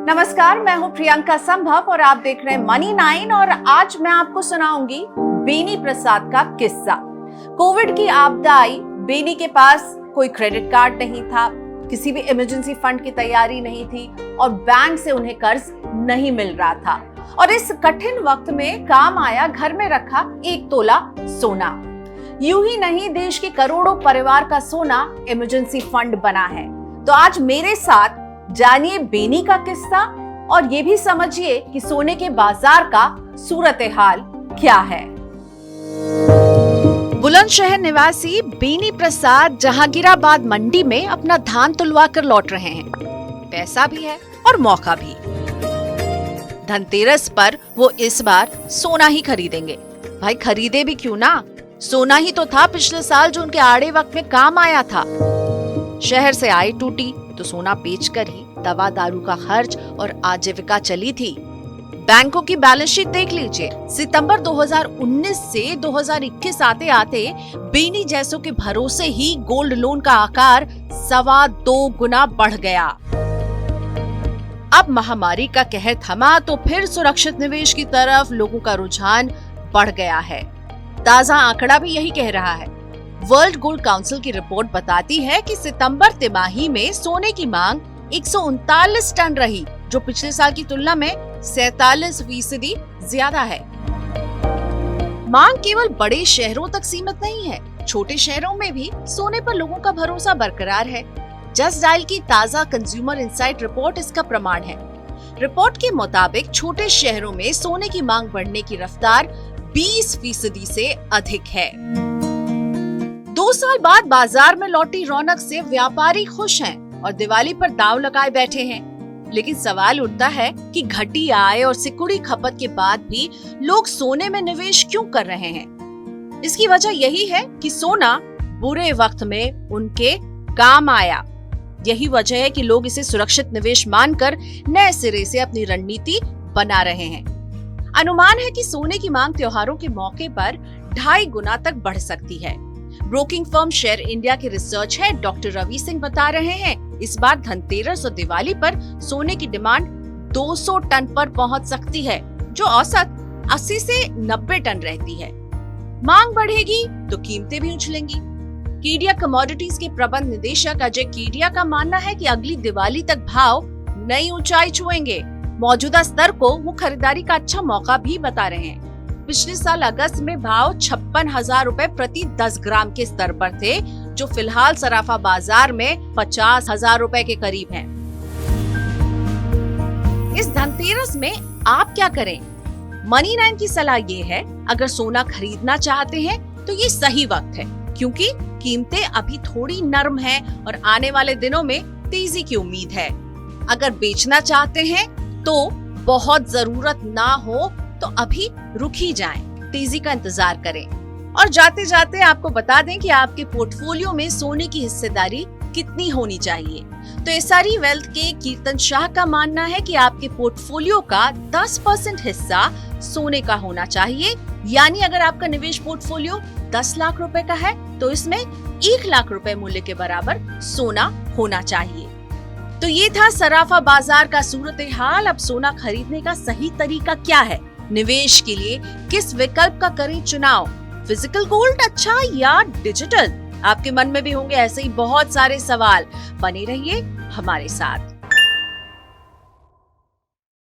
नमस्कार, मैं हूं प्रियंका संभव और आप देख रहे हैं मनी 9 और आज मैं आपको सुनाऊंगी बेनी प्रसाद का किस्सा। कोविड की आपदा आई, बेनी के पास कोई क्रेडिट कार्ड नहीं था, किसी भी इमरजेंसी फंड की तैयारी नहीं थी और बैंक से उन्हें कर्ज नहीं मिल रहा था। और इस कठिन वक्त में काम आया घर में रखा 1 तोला सोना। यूं ही नहीं, देश के करोड़ों परिवार का सोना इमरजेंसी फंड बना है। तो आज मेरे साथ जानिए बेनी का किस्सा और ये भी समझिए कि सोने के बाजार का सूरत हाल क्या है। बुलंदशहर निवासी बेनी प्रसाद जहांगीराबाद मंडी में अपना धान तुलवा कर लौट रहे हैं। पैसा भी है और मौका भी। धनतेरस पर वो इस बार सोना ही खरीदेंगे। भाई खरीदे भी क्यों ना, सोना ही तो था पिछले साल जो उनके आड़े वक्त में काम आया था। शहर से आय टूटी तो सोना बेचकर ही दवा दारू का खर्च और आजीविका चली थी। बैंकों की बैलेंस शीट देख लीजिए। सितंबर 2019 से 2021 आते आते बेनी जैसों के भरोसे ही गोल्ड लोन का आकार 2.25 गुना बढ़ गया। अब महामारी का कहर थमा तो फिर सुरक्षित निवेश की तरफ लोगों का रुझान बढ़ गया है। ताजा आंकड़ा भी यही कह रहा है। वर्ल्ड गोल्ड काउंसिल की रिपोर्ट बताती है कि सितंबर तिमाही में सोने की मांग 139 टन रही, जो पिछले साल की तुलना में 47% ज्यादा है। मांग केवल बड़े शहरों तक सीमित नहीं है, छोटे शहरों में भी सोने पर लोगों का भरोसा बरकरार है। जस्ट डायल की ताजा कंज्यूमर इनसाइट रिपोर्ट इसका प्रमाण है। रिपोर्ट के मुताबिक छोटे शहरों में सोने की मांग बढ़ने की रफ्तार 20% से अधिक है। 2 साल बाद बाजार में लौटी रौनक से व्यापारी खुश हैं और दिवाली पर दांव लगाए बैठे हैं। लेकिन सवाल उठता है कि घटी आय और सिकुड़ी खपत के बाद भी लोग सोने में निवेश क्यों कर रहे हैं? इसकी वजह यही है कि सोना बुरे वक्त में उनके काम आया। यही वजह है कि लोग इसे सुरक्षित निवेश मानकर नए सिरे से अपनी रणनीति बना रहे हैं। अनुमान है कि सोने की मांग त्योहारों के मौके पर 2.5 गुना तक बढ़ सकती है। ब्रोकिंग फर्म शेयर इंडिया के research head doctor Ravi Singh बता रहे हैं, इस बार धनतेरस और दिवाली पर सोने की डिमांड 200 टन पर पहुंच सकती है, जो औसत 80 से 90 टन रहती है। मांग बढ़ेगी तो कीमतें भी उछलेंगी। कीडिया कमोडिटीज के प्रबंध निदेशक अजय कीडिया का मानना है कि अगली दिवाली तक भाव नई ऊंचाई छुएंगे। मौजूदा स्तर को वो खरीदारी का अच्छा मौका भी बता रहे हैं। पिछले साल अगस्त में भाव 56,000 रुपए प्रति 10 ग्राम के स्तर पर थे, जो फिलहाल सराफा बाजार में 50,000 रुपए के करीब हैं। इस धनतेरस में आप क्या करें? मनी 9 की सलाह ये है, अगर सोना खरीदना चाहते हैं तो ये सही वक्त है, क्योंकि कीमतें अभी थोड़ी नरम हैं और आने वाले दिनों में तेजी की उम्मीद है। अगर बेचना चाहते हैं तो बहुत जरूरत ना हो तो अभी रुक ही जाएं, तेजी का इंतजार करें। और जाते जाते आपको बता दें कि आपके पोर्टफोलियो में सोने की हिस्सेदारी कितनी होनी चाहिए। तो एसआरई वेल्थ के कीर्तन शाह का मानना है कि आपके पोर्टफोलियो का 10% हिस्सा सोने का होना चाहिए। यानी अगर आपका निवेश पोर्टफोलियो 10 लाख रुपए का है तो इसमें 1 लाख रुपए मूल्य के बराबर सोना होना चाहिए। तो ये था सराफा बाजार का सूरत हाल। अब सोना खरीदने का सही तरीका क्या है? निवेश के लिए किस विकल्प का करें चुनाव? फिजिकल गोल्ड अच्छा या डिजिटल? आपके मन में भी होंगे ऐसे ही बहुत सारे सवाल। बने रहिए हमारे साथ।